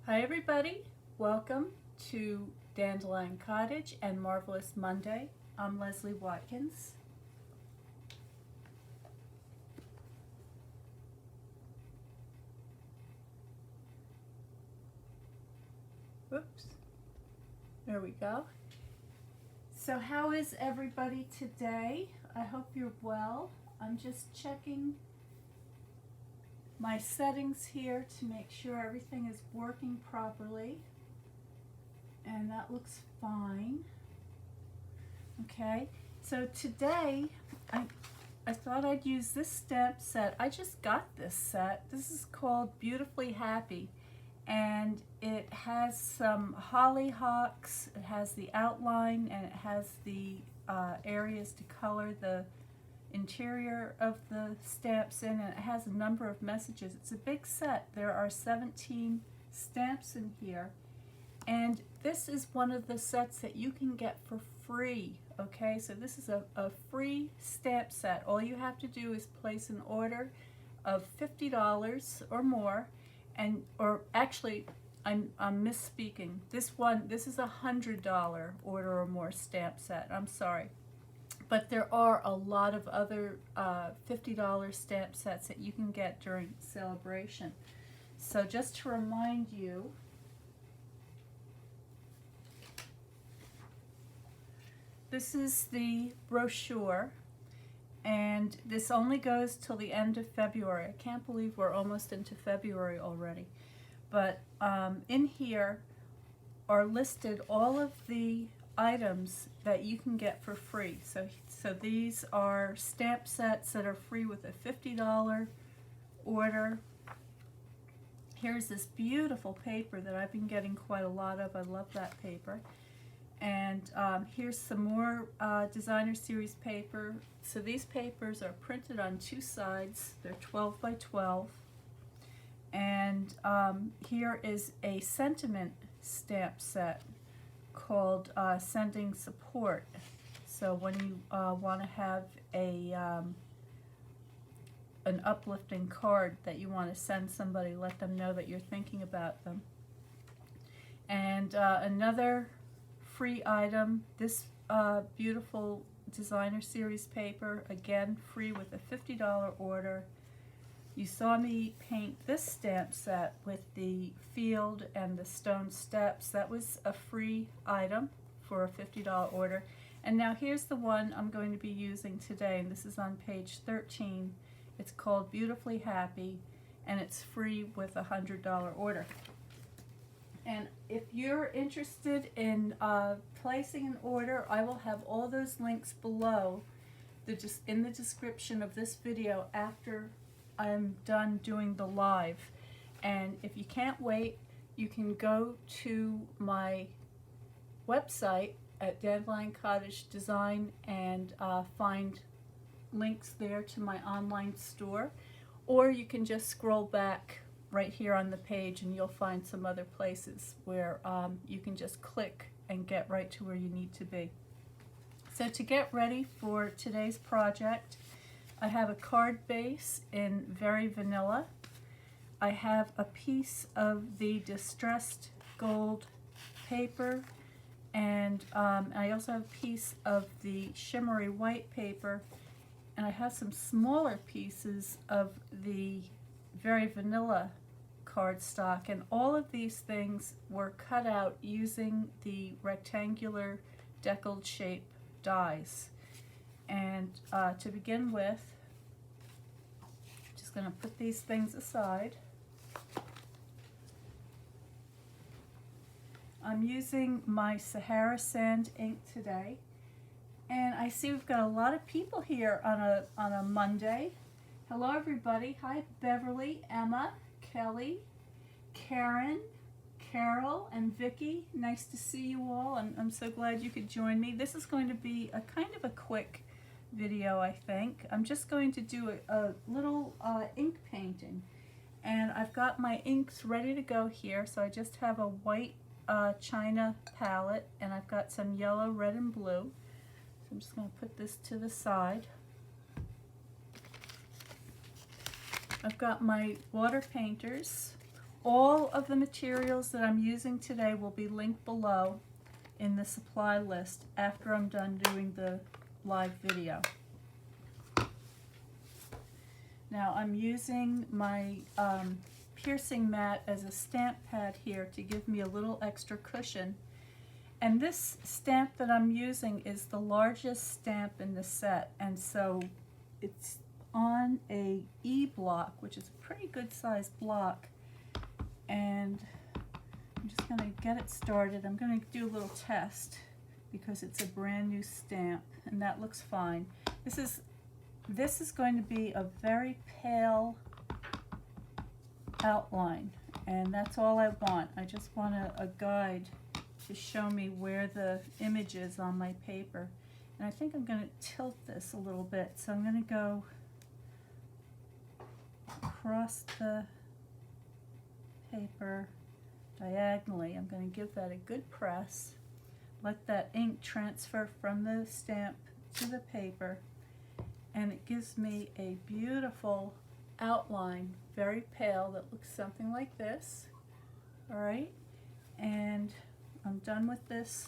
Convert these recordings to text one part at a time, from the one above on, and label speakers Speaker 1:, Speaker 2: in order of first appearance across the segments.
Speaker 1: Hi everybody, welcome to Dandelion Cottage and Marvelous Monday. I'm Leslie Watkins. Oops, there we go. So how is everybody today? I hope you're well. I'm just checking my settings here to make sure everything is working properly, and that looks fine. Okay, so today I thought I'd use this stamp set. I just got this set. This is called Beautifully Happy, and it has some hollyhocks, it has the outline, and it has the areas to color the interior of the stamps in, and it has a number of messages. It's a big set. There are 17 stamps in here, and this is one of the sets that you can get for free. Okay, so this is a free stamp set. All you have to do is place an order of $50 or more, and or actually I'm misspeaking. This is a $100 order or more stamp set. I'm sorry. But there are a lot of other $50 stamp sets that you can get during SALE-a-bration. So just to remind you, this is the brochure, and this only goes till the end of February. I can't believe we're almost into February already. But in here are listed all of the items that you can get for free. So these are stamp sets that are free with a $50 order. Here's this beautiful paper that I've been getting quite a lot of. I love that paper. And here's some more designer series paper. So these papers are printed on two sides. They're 12 by 12. And here is a sentiment stamp set called Sending Support. So when you want to have an uplifting card that you want to send somebody, let them know that you're thinking about them. And another free item, this beautiful designer series paper, again free with a $50 order. You saw me paint this stamp set with the field and the stone steps. That was a free item for a $50 order. And now here's the one I'm going to be using today, and this is on page 13. It's called Beautifully Happy, and it's free with a $100 order. And if you're interested in placing an order, I will have all those links below in the description of this video after I'm done doing the live. And if you can't wait, you can go to my website at Dandelion Cottage Design and find links there to my online store, or you can just scroll back right here on the page and you'll find some other places where you can just click and get right to where you need to be. So to get ready for today's project, I have a card base in Very Vanilla. I have a piece of the distressed gold paper, and I also have a piece of the shimmery white paper, and I have some smaller pieces of the Very Vanilla cardstock, and all of these things were cut out using the rectangular deckled shape dies. And to begin with, I'm just going to put these things aside. I'm using my Sahara Sand ink today, and I see we've got a lot of people here on a Monday. Hello everybody. Hi Beverly, Emma, Kelly, Karen, Carol, and Vicky. Nice to see you all. I'm so glad you could join me. This is going to be a kind of a quick video, I think. I'm just going to do a little ink painting, and I've got my inks ready to go here. So I just have a white China palette, and I've got some yellow, red, and blue. So I'm just going to put this to the side. I've got my water painters All of the materials that I'm using today will be linked below in the supply list after I'm done doing the live video. Now I'm using my piercing mat as a stamp pad here to give me a little extra cushion. And this stamp that I'm using is the largest stamp in the set, and so it's on a E block, which is a pretty good sized block. And I'm just going to get it started. I'm going to do a little test because it's a brand new stamp, and that looks fine. This is going to be a very pale outline, and that's all I want. I just want a guide to show me where the image is on my paper. And I think I'm going to tilt this a little bit, so I'm going to go across the paper diagonally. I'm going to give that a good press, let that ink transfer from the stamp to the paper, and it gives me a beautiful outline, very pale, that looks something like this. Alright, and I'm done with this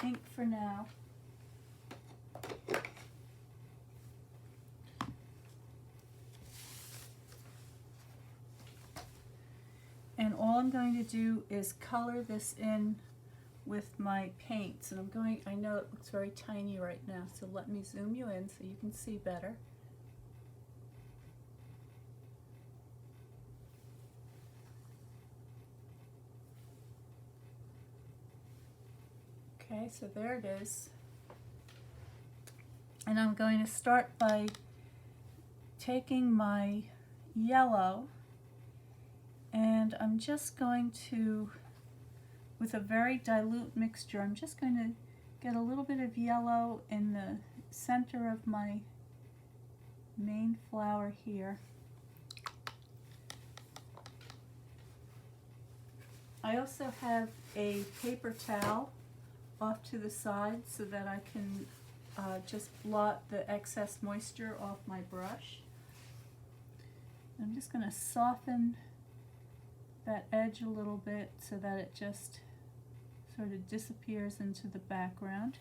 Speaker 1: ink for now. And all I'm going to do is color this in with my paints. And I know it looks very tiny right now, so let me zoom you in so you can see better. Okay, so there it is. And I'm going to start by taking my yellow, and I'm just going to, with a very dilute mixture, I'm just going to get a little bit of yellow in the center of my main flower here. I also have a paper towel off to the side so that I can just blot the excess moisture off my brush. I'm just going to soften that edge a little bit so that it just sort of disappears into the background.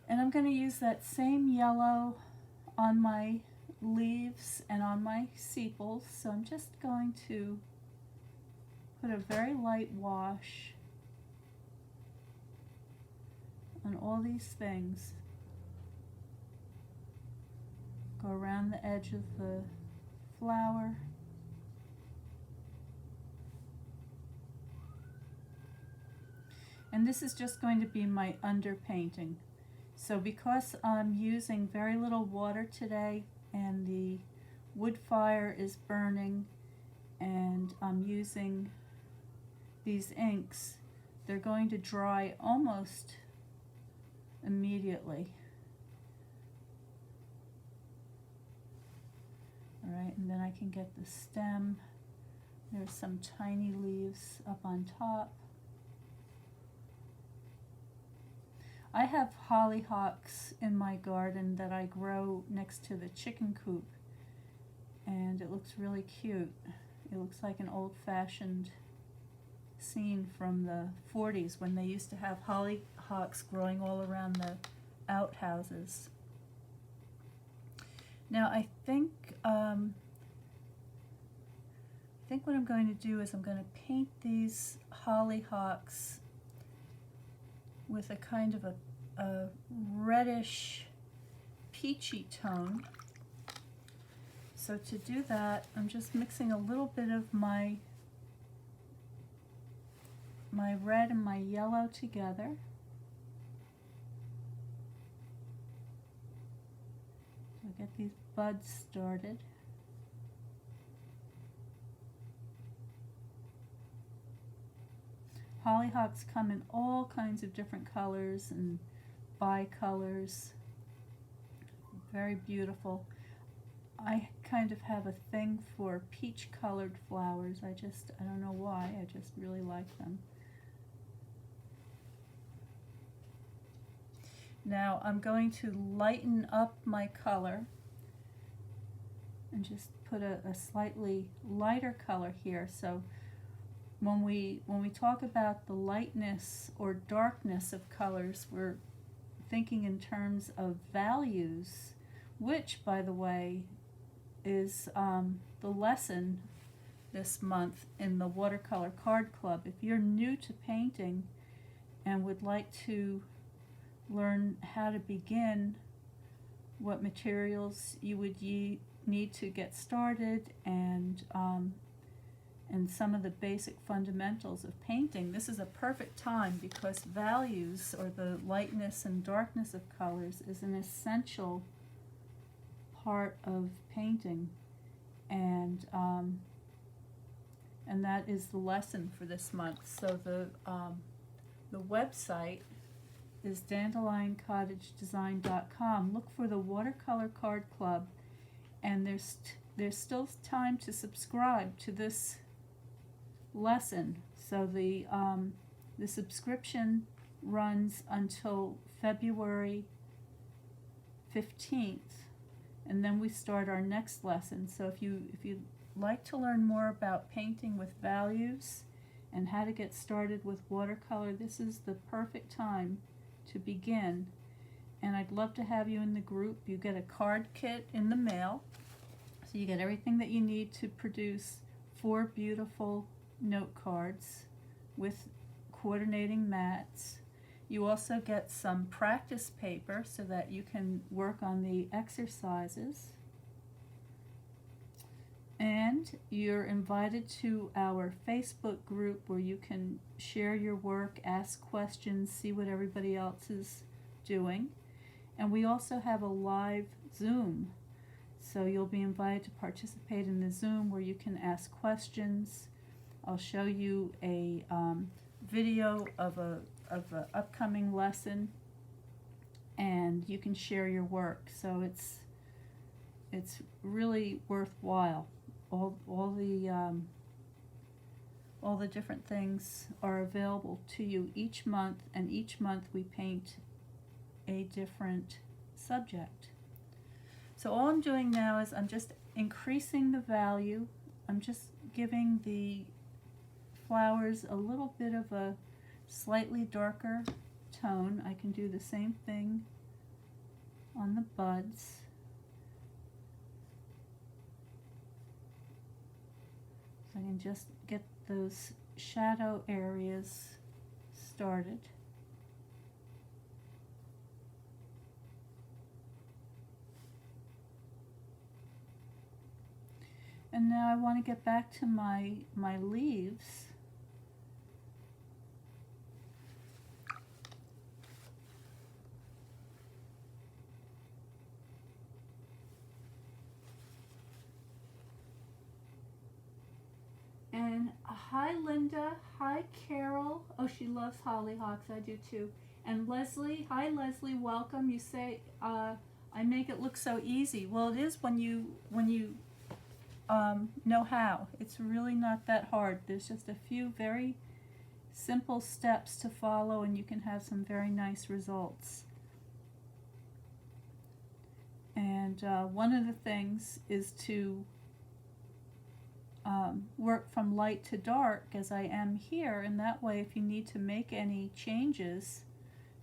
Speaker 1: And I'm going to use that same yellow on my leaves and on my sepals, so I'm just going to put a very light wash on all these things. Go around the edge of the flower. And this is just going to be my underpainting. So because I'm using very little water today and the wood fire is burning and I'm using these inks, they're going to dry almost immediately. Alright, and then I can get the stem. There's some tiny leaves up on top. I have hollyhocks in my garden that I grow next to the chicken coop, and it looks really cute. It looks like an old-fashioned scene from the 40s when they used to have hollyhocks growing all around the outhouses. Now I think what I'm going to do is I'm going to paint these hollyhocks with a kind of a reddish peachy tone. So to do that, I'm just mixing a little bit of my red and my yellow together. I'll get these buds started. Hollyhocks come in all kinds of different colors and bicolors. Very beautiful. I kind of have a thing for peach colored flowers. I don't know why, I just really like them. Now I'm going to lighten up my color and just put a slightly lighter color here. So when we talk about the lightness or darkness of colors, we're thinking in terms of values, which, by the way, is the lesson this month in the Watercolor Card Club. If you're new to painting and would like to learn how to begin, what materials you would need to get started, and some of the basic fundamentals of painting, this is a perfect time, because values, or the lightness and darkness of colors, is an essential part of painting, and that is the lesson for this month. So the website is dandelioncottagedesign.com. Look for the Watercolor Card Club, and there's still time to subscribe to this lesson. So the subscription runs until February 15th, and then we start our next lesson. So if you'd like to learn more about painting with values and how to get started with watercolor, this is the perfect time to begin. And I'd love to have you in the group. You get a card kit in the mail, so you get everything that you need to produce 4 beautiful note cards with coordinating mats. You also get some practice paper so that you can work on the exercises. And you're invited to our Facebook group, where you can share your work, ask questions, see what everybody else is doing. And we also have a live Zoom, so you'll be invited to participate in the Zoom, where you can ask questions. I'll show you a video of an upcoming lesson, and you can share your work. So it's really worthwhile. All the different things are available to you each month, and each month we paint a different subject. So all I'm doing now is I'm just increasing the value. I'm just giving the flowers a little bit of a slightly darker tone. I can do the same thing on the buds. So I can just get those shadow areas started. And now I want to get back to my leaves. And hi Linda, hi Carol. Oh, she loves hollyhocks, I do too. And Leslie, hi Leslie, welcome. You say I make it look so easy. Well, it is when you know how. It's really not that hard. There's just a few very simple steps to follow, and you can have some very nice results. And one of the things is to work from light to dark, as I am here, and that way if you need to make any changes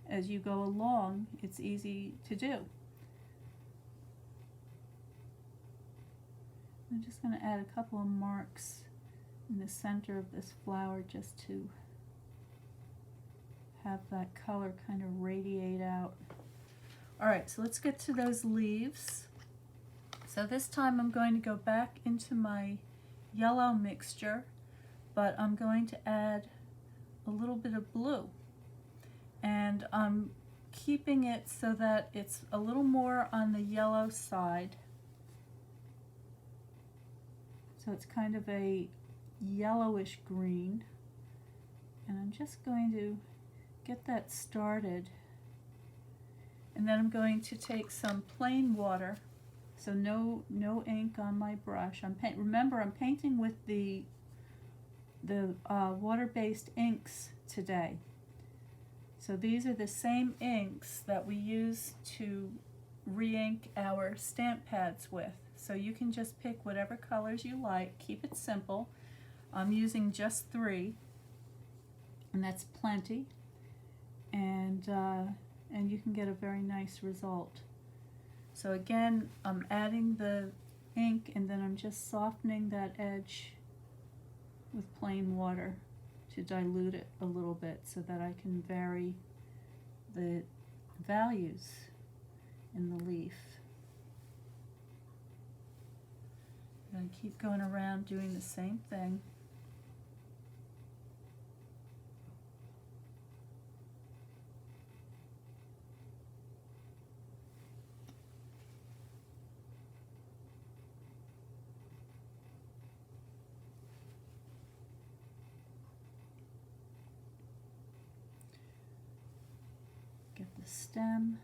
Speaker 1: as you go along, it's easy to do. I'm just going to add a couple of marks in the center of this flower, just to have that color kind of radiate out. Alright, so let's get to those leaves. So this time I'm going to go back into my yellow mixture, but I'm going to add a little bit of blue, and I'm keeping it so that it's a little more on the yellow side, so it's kind of a yellowish green. And I'm just going to get that started, and then I'm going to take some plain water. So no ink on my brush. Remember, I'm painting with the water-based inks today. So these are the same inks that we use to re-ink our stamp pads with. So you can just pick whatever colors you like, keep it simple. I'm using just 3, and that's plenty, and you can get a very nice result. So again, I'm adding the ink, and then I'm just softening that edge with plain water to dilute it a little bit so that I can vary the values in the leaf. I'm going to keep going around doing the same thing. Get the stem.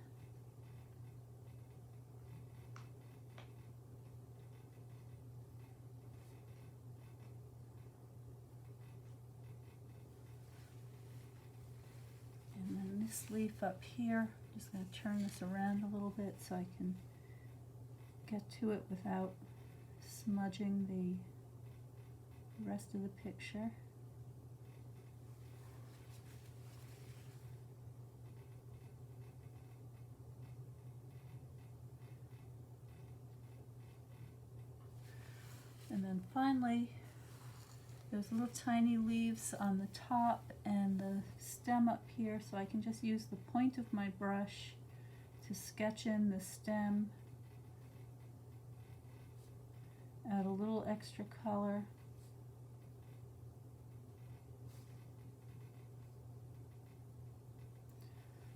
Speaker 1: And then this leaf up here, I'm just going to turn this around a little bit so I can get to it without smudging the rest of the picture. And then finally, there's little tiny leaves on the top and the stem up here, so I can just use the point of my brush to sketch in the stem, add a little extra color.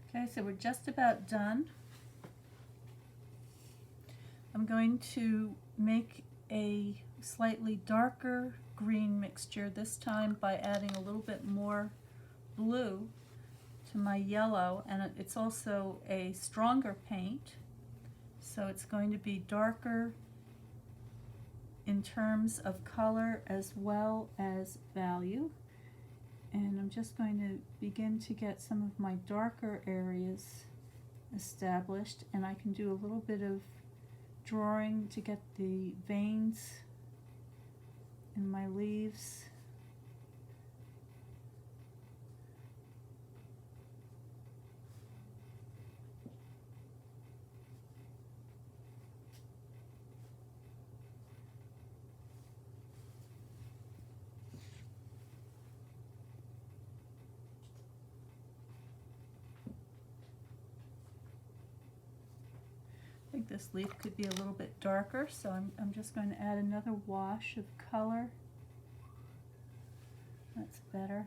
Speaker 1: Okay, so we're just about done. I'm going to make a slightly darker green mixture this time by adding a little bit more blue to my yellow, and it's also a stronger paint, so it's going to be darker in terms of color as well as value. And I'm just going to begin to get some of my darker areas established, and I can do a little bit of drawing to get the veins in my leaves. I think this leaf could be a little bit darker, so I'm just going to add another wash of color. That's better.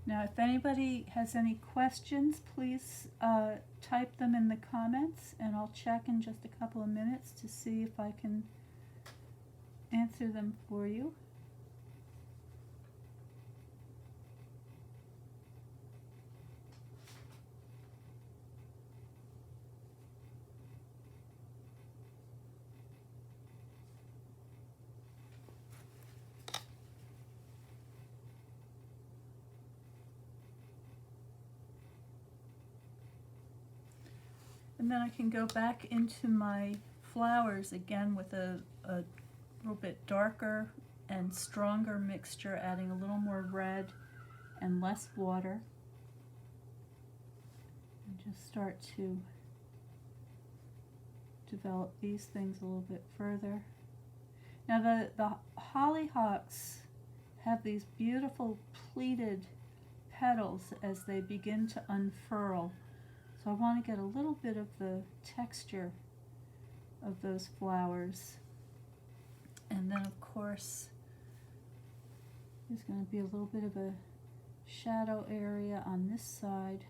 Speaker 1: Now, if anybody has any questions, please type them in the comments, and I'll check in just a couple of minutes to see if I can answer them for you. And then I can go back into my flowers again with a little bit darker and stronger mixture, adding a little more red and less water. And just start to develop these things a little bit further. Now the hollyhocks have these beautiful pleated petals as they begin to unfurl. So I want to get a little bit of the texture of those flowers. And then of course there's going to be a little bit of a shadow area on this side.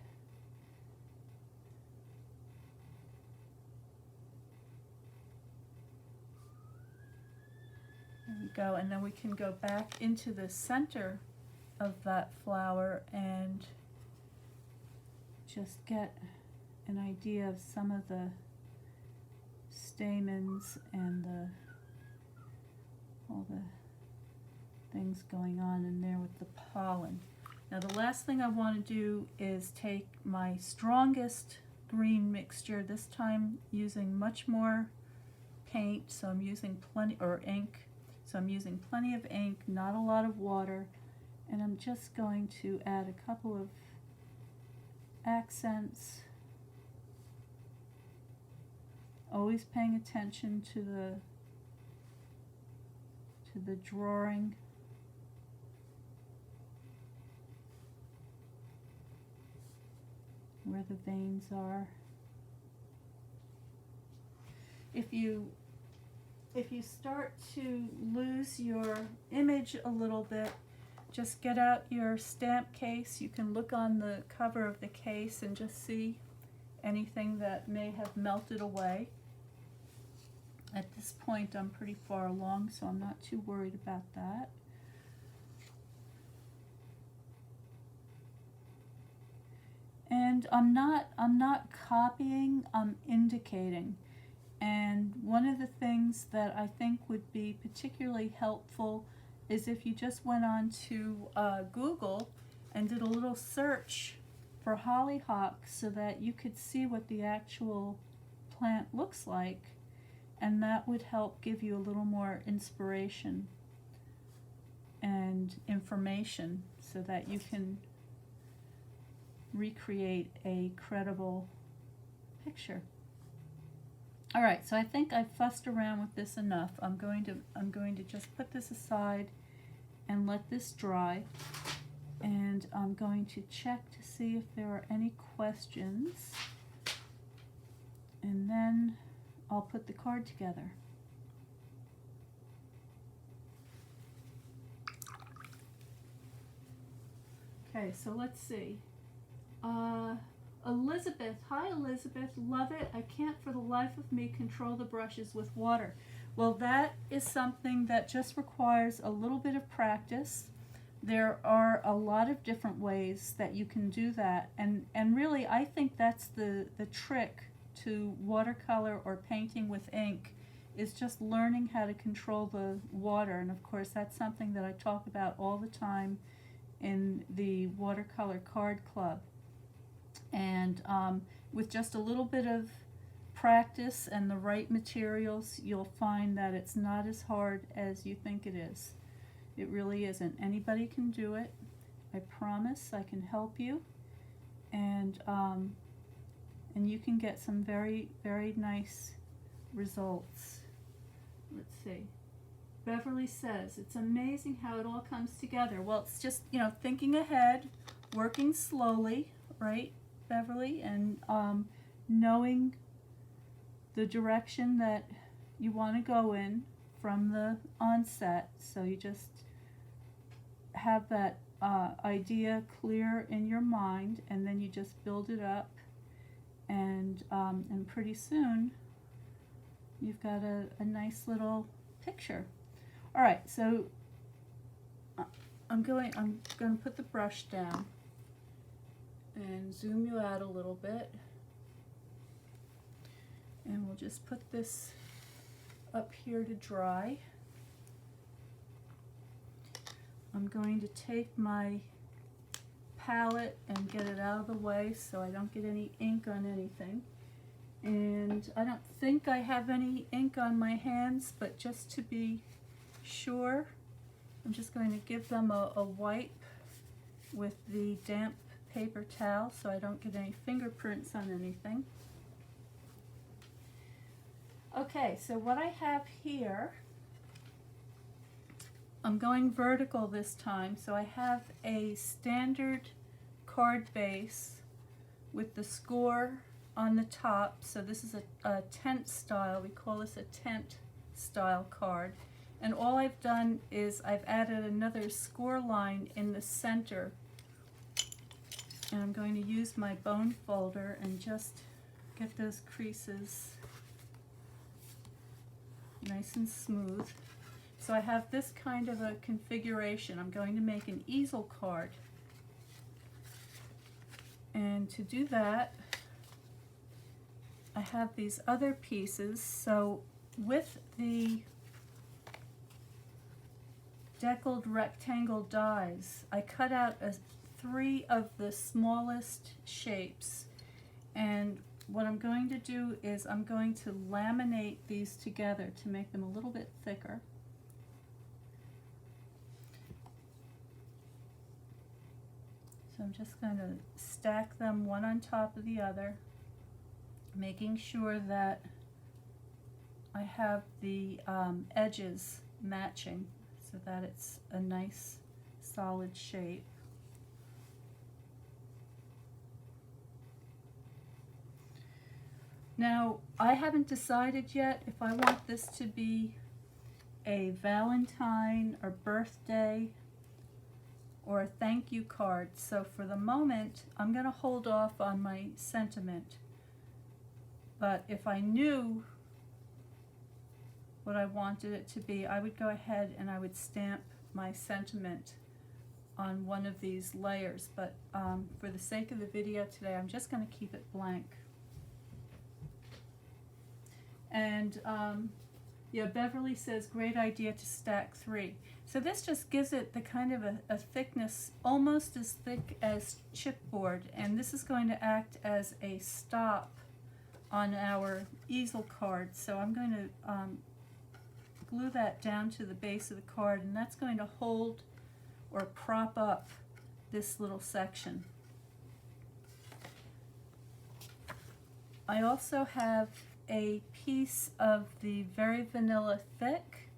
Speaker 1: There we go, and then we can go back into the center of that flower and just get an idea of some of the stamens and all the things going on in there with the pollen. Now the last thing I want to do is take my strongest green mixture, this time using much more paint, so I'm using plenty, or ink, so I'm using plenty of ink, not a lot of water, and I'm just going to add a couple of accents, always paying attention to the drawing. Where the veins are. If you start to lose your image a little bit, just get out your stamp case. You can look on the cover of the case and just see anything that may have melted away. At this point I'm pretty far along, so I'm not too worried about that. And I'm not copying, I'm indicating. And one of the things that I think would be particularly helpful is if you just went on to Google and did a little search for hollyhocks so that you could see what the actual plant looks like, and that would help give you a little more inspiration and information so that you can recreate a credible picture. All right, so I think I've fussed around with this enough. I'm going to just put this aside and let this dry, and I'm going to check to see if there are any questions, and then I'll put the card together. Okay, so let's see. Elizabeth, hi Elizabeth, love it. I can't for the life of me control the brushes with water. Well, that is something that just requires a little bit of practice. There are a lot of different ways that you can do that, and really I think that's the trick to watercolor or painting with ink, is just learning how to control the water. And of course that's something that I talk about all the time in the Watercolor Card Club. And with just a little bit of practice and the right materials, you'll find that it's not as hard as you think it is. It really isn't. Anybody can do it. I promise I can help you. And you can get some very, very nice results. Let's see. Beverly says, it's amazing how it all comes together. Well, it's just, thinking ahead, working slowly, right, Beverly, and knowing the direction that you want to go in from the onset. So you just have that idea clear in your mind, and then you just build it up, and pretty soon you've got a nice little picture. All right, so I'm going to put the brush down and zoom you out a little bit, and we'll just put this up here to dry. I'm going to take my palette and get it out of the way so I don't get any ink on anything. And I don't think I have any ink on my hands, but just to be sure, I'm just going to give them a wipe with the damp paper towel so I don't get any fingerprints on anything. Okay, so what I have here, I'm going vertical this time, so I have a standard card base with the score on the top. So this is a tent style. We call this a tent style card. And all I've done is I've added another score line in the center. And I'm going to use my bone folder and just get those creases nice and smooth. So I have this kind of a configuration. I'm going to make an easel card. And to do that, I have these other pieces. So with the deckled rectangle dies, I cut out 3 of the smallest shapes, and what I'm going to do is I'm going to laminate these together to make them a little bit thicker. So I'm just going to stack them one on top of the other, making sure that I have the edges matching so that it's a nice solid shape. Now, I haven't decided yet if I want this to be a Valentine or birthday or a thank you card. So for the moment, I'm going to hold off on my sentiment. But if I knew what I wanted it to be, I would go ahead and I would stamp my sentiment on one of these layers. But for the sake of the video today, I'm just going to keep it blank. And yeah, Beverly says, great idea to stack 3. So this just gives it the kind of a thickness almost as thick as chipboard, and this is going to act as a stop on our easel card. So I'm going to glue that down to the base of the card, and that's going to hold or prop up this little section. I also have a piece of the Very Vanilla Thick,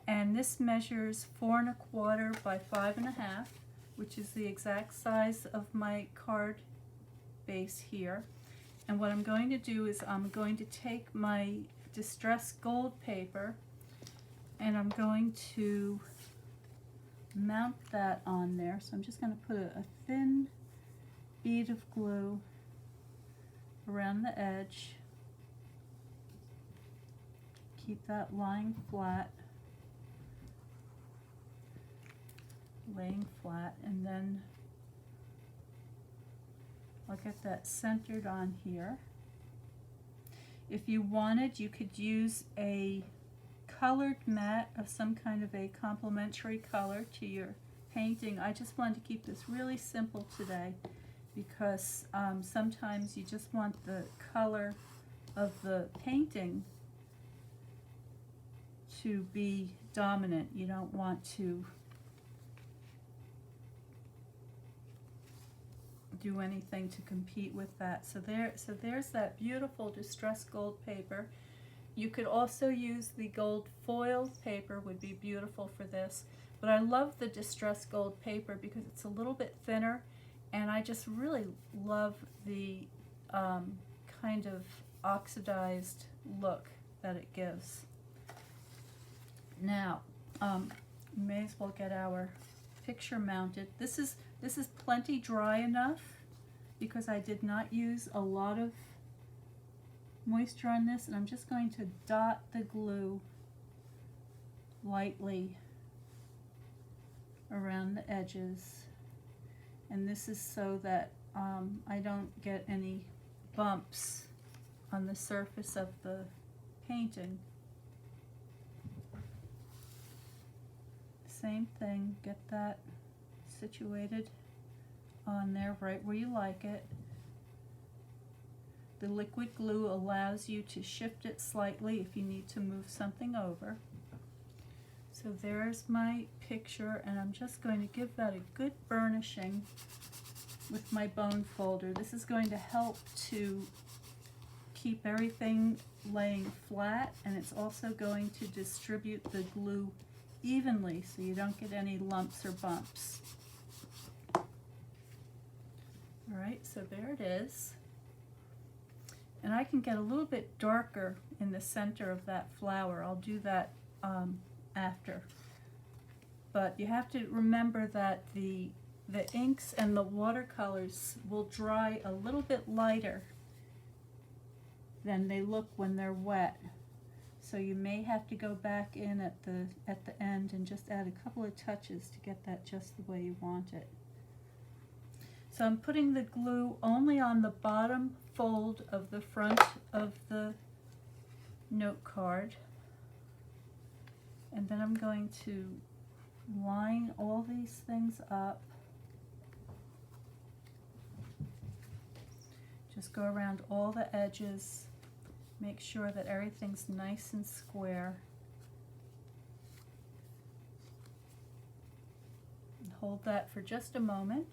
Speaker 1: and this measures 4 1/4 by 5 1/2, which is the exact size of my card base here. And what I'm going to do is I'm going to take my distressed gold paper and I'm going to mount that on there. So I'm just going to put a thin bead of glue around the edge. Keep that lying flat, laying flat, and then I'll get that centered on here. If you wanted, you could use a colored mat of some kind of a complementary color to your painting. I just wanted to keep this really simple today because sometimes you just want the color of the painting to be dominant. You don't want to do anything to compete with that. So there's that beautiful distressed gold paper. You could also use the gold foil paper, would be beautiful for this. But I love the distressed gold paper because it's a little bit thinner, and I just really love the kind of oxidized look that it gives. Now, we may as well get our picture mounted. This is plenty dry enough because I did not use a lot of moisture on this, and I'm just going to dot the glue lightly around the edges. And this is so that I don't get any bumps on the surface of the painting. Same thing, get that situated on there right where you like it. The liquid glue allows you to shift it slightly if you need to move something over. So there's my picture, and I'm just going to give that a good burnishing with my bone folder. This is going to help to keep everything laying flat, and it's also going to distribute the glue evenly so you don't get any lumps or bumps. Alright, so there it is. And I can get a little bit darker in the center of that flower. I'll do that after. But you have to remember that the inks and the watercolors will dry a little bit lighter than they look when they're wet. So you may have to go back in at the end and just add a couple of touches to get that just the way you want it. So I'm putting the glue only on the bottom fold of the front of the note card. And then I'm going to line all these things up. Just go around all the edges. Make sure that everything's nice and square. And hold that for just a moment.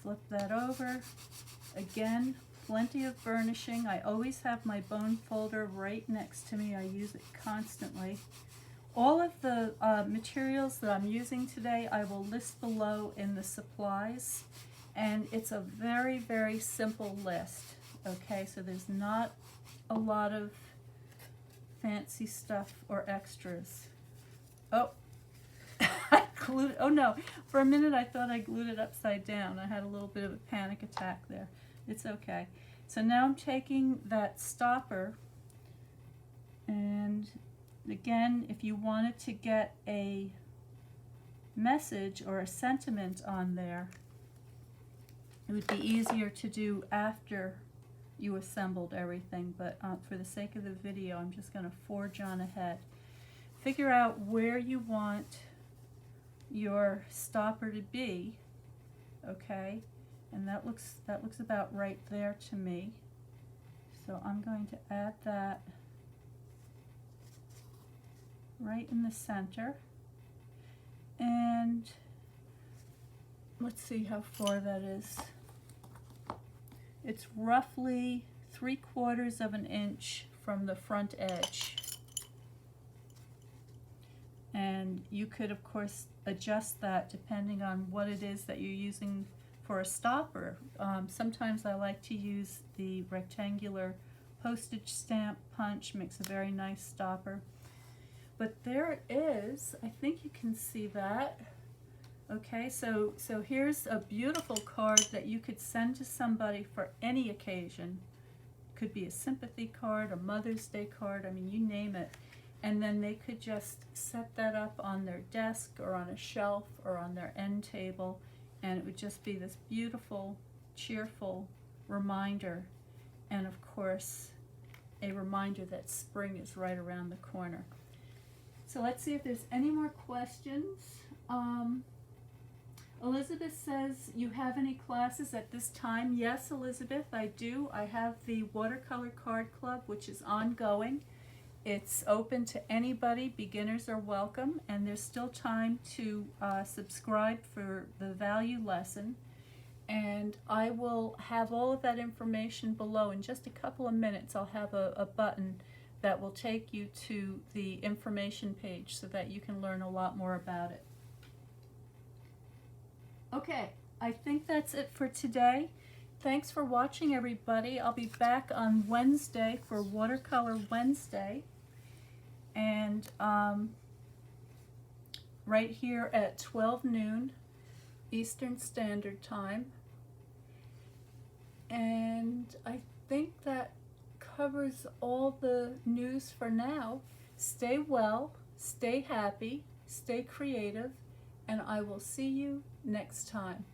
Speaker 1: Flip that over. Again, plenty of burnishing. I always have my bone folder right next to me. I use it constantly. All of the materials that I'm using today I will list below in the supplies, and it's a very, very simple list. Okay, so there's not a lot of fancy stuff or extras. Oh, I glued it. Oh no, for a minute I thought I glued it upside down. I had a little bit of a panic attack there. It's okay. So now I'm taking that stopper, and again, if you wanted to get a message or a sentiment on there, it would be easier to do after you assembled everything, but for the sake of the video, I'm just going to forge on ahead. Figure out where you want your stopper to be, okay? And that looks about right there to me. So I'm going to add that right in the center, and let's see how far that is. It's roughly 3/4 of an inch from the front edge, and you could of course adjust that depending on what it is that you're using for a stopper. Sometimes I like to use the rectangular postage stamp punch, makes a very nice stopper. But there it is. I think you can see that. Okay, so here's a beautiful card that you could send to somebody for any occasion. Could be a sympathy card, a Mother's Day card, I mean, you name it. And then they could just set that up on their desk or on a shelf or on their end table, and it would just be this beautiful, cheerful reminder. And of course, a reminder that spring is right around the corner. So let's see if there's any more questions. Elizabeth says, you have any classes at this time? Yes, Elizabeth, I do. I have the Watercolor Card Club, which is ongoing. It's open to anybody. Beginners are welcome, and there's still time to subscribe for the value lesson. And I will have all of that information below. In just a couple of minutes, I'll have a button that will take you to the information page so that you can learn a lot more about it. Okay, I think that's it for today. Thanks for watching, everybody. I'll be back on Wednesday for Watercolor Wednesday, and right here at 12 noon Eastern Standard Time. And I think that covers all the news for now. Stay well, stay happy, stay creative, and I will see you next time.